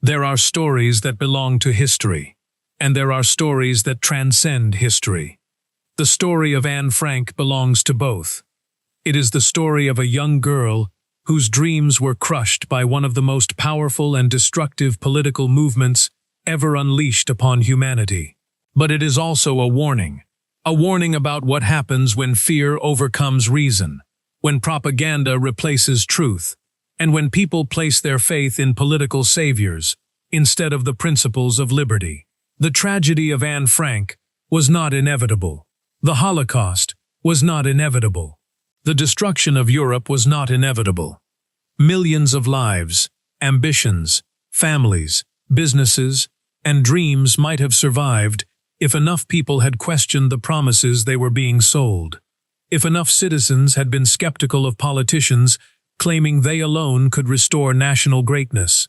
There are stories that belong to history, and there are stories that transcend history. The story of Anne Frank belongs to both. It is the story of a young girl whose dreams were crushed by one of the most powerful and destructive political movements ever unleashed upon humanity. But it is also a warning about what happens when fear overcomes reason, when propaganda replaces truth, and when people place their faith in political saviors instead of the principles of liberty. The tragedy of Anne Frank was not inevitable. The Holocaust was not inevitable. The destruction of Europe was not inevitable. Millions of lives, ambitions, families, businesses, and dreams might have survived if enough people had questioned the promises they were being sold, if enough citizens had been skeptical of politicians claiming they alone could restore national greatness.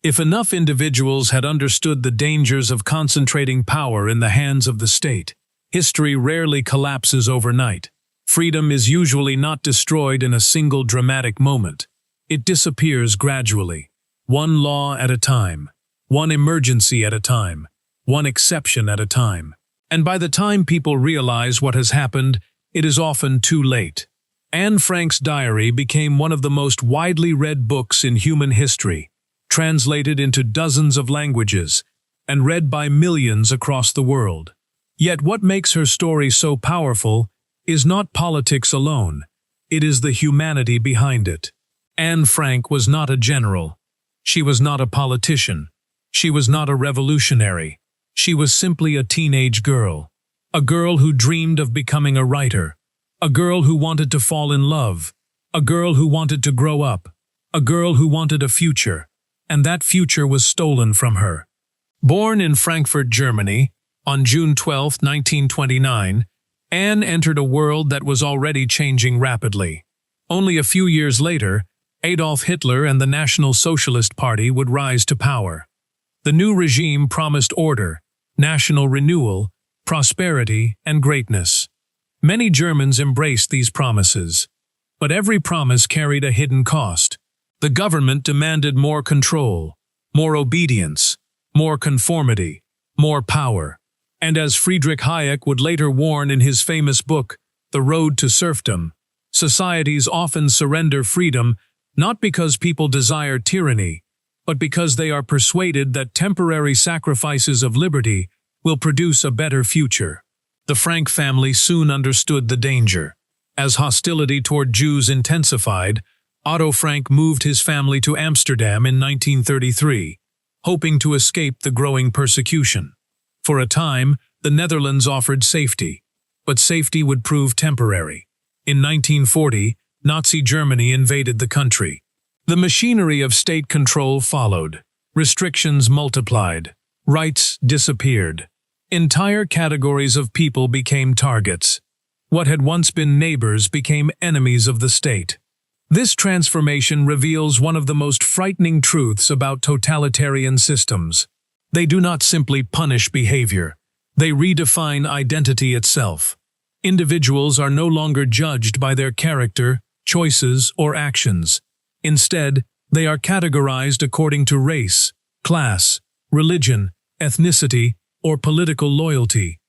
If enough individuals had understood the dangers of concentrating power in the hands of the state. History rarely collapses overnight. Freedom is usually not destroyed in a single dramatic moment. It disappears gradually, one law at a time, one emergency at a time, one exception at a time. And by the time people realize what has happened, it is often too late. Anne Frank's diary became one of the most widely read books in human history, translated into dozens of languages, and read by millions across the world. Yet what makes her story so powerful is not politics alone, it is the humanity behind it. Anne Frank was not a general. She was not a politician. She was not a revolutionary. She was simply a teenage girl. A girl who dreamed of becoming a writer. A girl who wanted to fall in love. A girl who wanted to grow up. A girl who wanted a future. And that future was stolen from her. Born in Frankfurt, Germany, on June 12, 1929, Anne entered a world that was already changing rapidly. Only a few years later, Adolf Hitler and the National Socialist Party would rise to power. The new regime promised order, national renewal, prosperity, and greatness. Many Germans embraced these promises. But every promise carried a hidden cost. The government demanded more control, more obedience, more conformity, more power. And as Friedrich Hayek would later warn in his famous book, The Road to Serfdom, societies often surrender freedom not because people desire tyranny, but because they are persuaded that temporary sacrifices of liberty will produce a better future. The Frank family soon understood the danger. As hostility toward Jews intensified, Otto Frank moved his family to Amsterdam in 1933, hoping to escape the growing persecution. For a time, the Netherlands offered safety, but safety would prove temporary. In 1940, Nazi Germany invaded the country. The machinery of state control followed. Restrictions multiplied. Rights disappeared. Entire categories of people became targets. What had once been neighbors became enemies of the state. This transformation reveals one of the most frightening truths about totalitarian systems. They do not simply punish behavior. They redefine identity itself. Individuals are no longer judged by their character, choices, or actions. Instead, they are categorized according to race, class, religion, ethnicity, or political loyalty.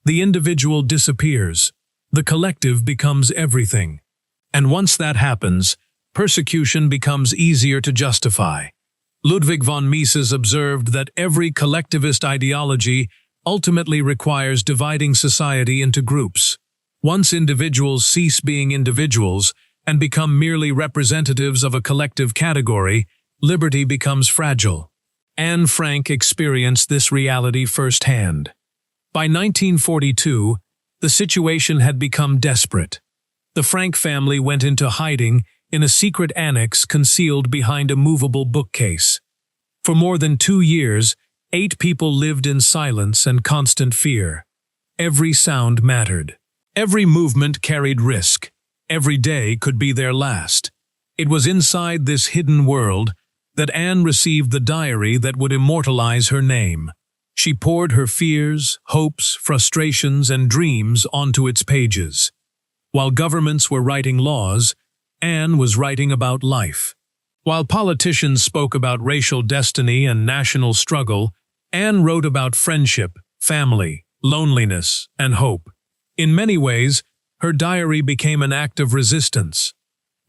The individual disappears. The collective becomes everything. And once that happens, persecution becomes easier to justify. Ludwig von Mises observed that every collectivist ideology ultimately requires dividing society into groups. Once individuals cease being individuals and become merely representatives of a collective category, liberty becomes fragile. Anne Frank experienced this reality firsthand. By 1942, the situation had become desperate. The Frank family went into hiding in a secret annex concealed behind a movable bookcase. For more than 2 years, 8 people lived in silence and constant fear. Every sound mattered. Every movement carried risk. Every day could be their last. It was inside this hidden world that Anne received the diary that would immortalize her name. She poured her fears, hopes, frustrations, and dreams onto its pages. While governments were writing laws, Anne was writing about life. While politicians spoke about racial destiny and national struggle, Anne wrote about friendship, family, loneliness, and hope. In many ways, her diary became an act of resistance.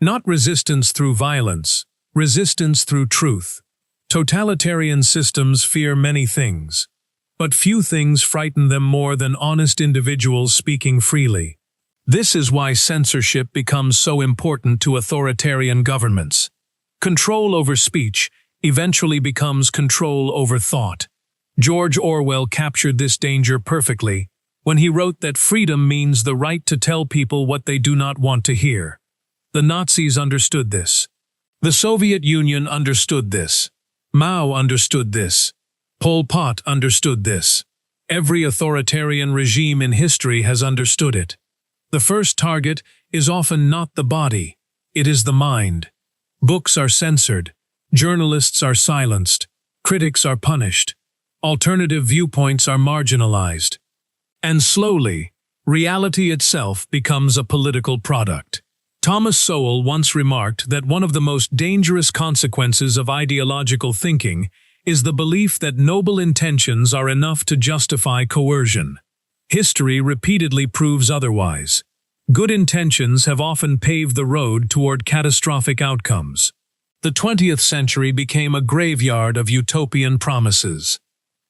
Not resistance through violence, resistance through truth. Totalitarian systems fear many things, but few things frighten them more than honest individuals speaking freely. This is why censorship becomes so important to authoritarian governments. Control over speech eventually becomes control over thought. George Orwell captured this danger perfectly when he wrote that freedom means the right to tell people what they do not want to hear. The Nazis understood this. The Soviet Union understood this. Mao understood this. Pol Pot understood this. Every authoritarian regime in history has understood it. The first target is often not the body, it is the mind. Books are censored, journalists are silenced, critics are punished, alternative viewpoints are marginalized. And slowly, reality itself becomes a political product. Thomas Sowell once remarked that one of the most dangerous consequences of ideological thinking is the belief that noble intentions are enough to justify coercion. History repeatedly proves otherwise. Good intentions have often paved the road toward catastrophic outcomes. The 20th century became a graveyard of utopian promises.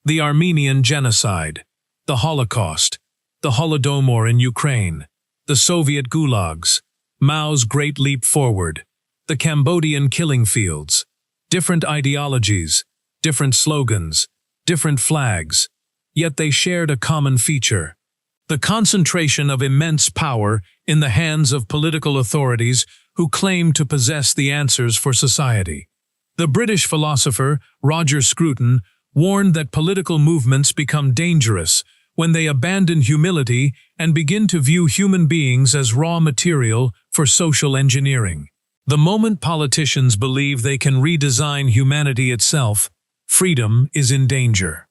The Armenian genocide, the Holocaust, the Holodomor in Ukraine, the Soviet gulags, Mao's Great Leap Forward, the Cambodian killing fields, different ideologies, different slogans, different flags, yet they shared a common feature: the concentration of immense power in the hands of political authorities who claim to possess the answers for society. The British philosopher Roger Scruton warned that political movements become dangerous when they abandon humility and begin to view human beings as raw material for social engineering. The moment politicians believe they can redesign humanity itself, freedom is in danger.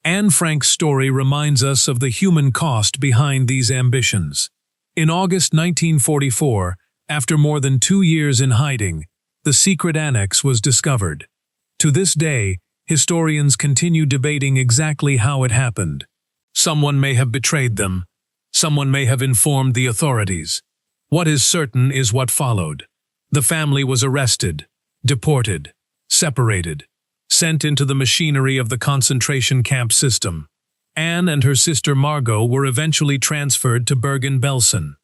Anne Frank's story reminds us of the human cost behind these ambitions. In August 1944, after more than 2 years in hiding, the secret annex was discovered. To this day, historians continue debating exactly how it happened. Someone may have betrayed them. Someone may have informed the authorities. What is certain is what followed. The family was arrested, deported, separated, sent into the machinery of the concentration camp system. Anne and her sister Margot were eventually transferred to Bergen-Belsen.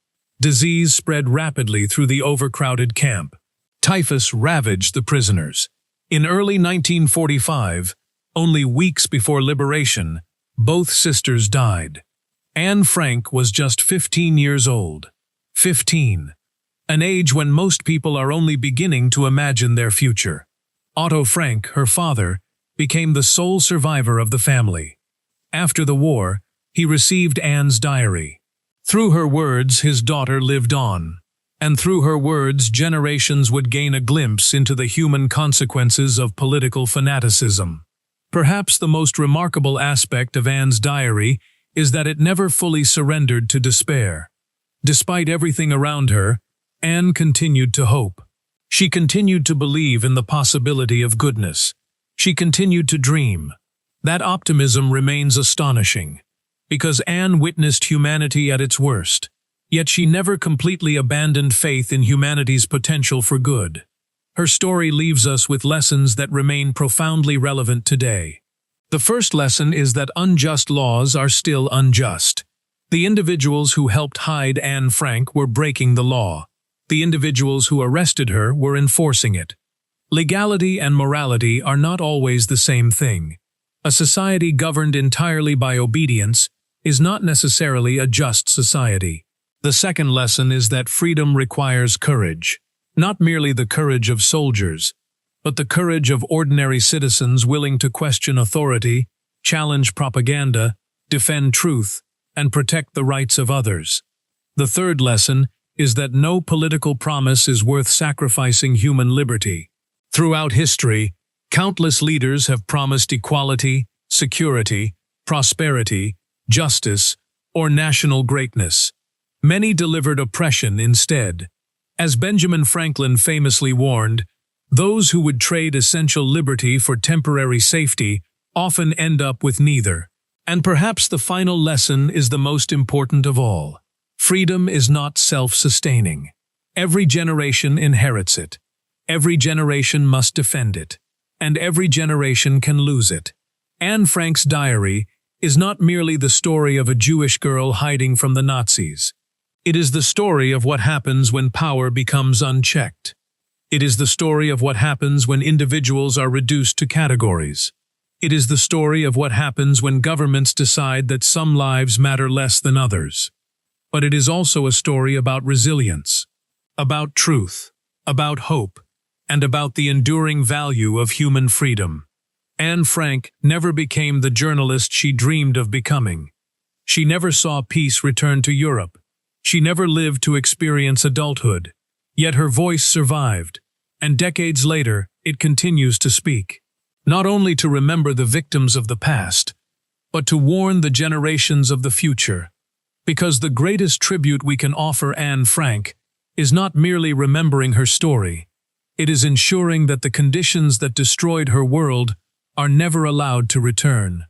Disease spread rapidly through the overcrowded camp. Typhus ravaged the prisoners. In early 1945, only weeks before liberation, both sisters died. Anne Frank was just 15 years old. 15. An age when most people are only beginning to imagine their future. Otto Frank, her father, became the sole survivor of the family. After the war, he received Anne's diary. Through her words, his daughter lived on. And through her words, generations would gain a glimpse into the human consequences of political fanaticism. Perhaps the most remarkable aspect of Anne's diary is that it never fully surrendered to despair. Despite everything around her, Anne continued to hope. She continued to believe in the possibility of goodness. She continued to dream. That optimism remains astonishing, because Anne witnessed humanity at its worst, yet she never completely abandoned faith in humanity's potential for good. Her story leaves us with lessons that remain profoundly relevant today. The first lesson is that unjust laws are still unjust. The individuals who helped hide Anne Frank were breaking the law. The individuals who arrested her were enforcing it. Legality and morality are not always the same thing. A society governed entirely by obedience is not necessarily a just society. The second lesson is that freedom requires courage. Not merely the courage of soldiers, but the courage of ordinary citizens willing to question authority, challenge propaganda, defend truth, and protect the rights of others. The third lesson is that no political promise is worth sacrificing human liberty. Throughout history, countless leaders have promised equality, security, prosperity, justice, or national greatness. Many delivered oppression instead. As Benjamin Franklin famously warned, Those who would trade essential liberty for temporary safety often end up with neither. And perhaps the final lesson is the most important of all. Freedom is not self-sustaining. Every generation inherits it. Every generation must defend it. And every generation can lose it. Anne Frank's diary is not merely the story of a Jewish girl hiding from the Nazis. It is the story of what happens when power becomes unchecked. It is the story of what happens when individuals are reduced to categories. It is the story of what happens when governments decide that some lives matter less than others. But it is also a story about resilience, about truth, about hope, and about the enduring value of human freedom. Anne Frank never became the journalist she dreamed of becoming. She never saw peace return to Europe. She never lived to experience adulthood. Yet her voice survived, and decades later, it continues to speak. Not only to remember the victims of the past, but to warn the generations of the future. Because the greatest tribute we can offer Anne Frank is not merely remembering her story, it is ensuring that the conditions that destroyed her world are never allowed to return.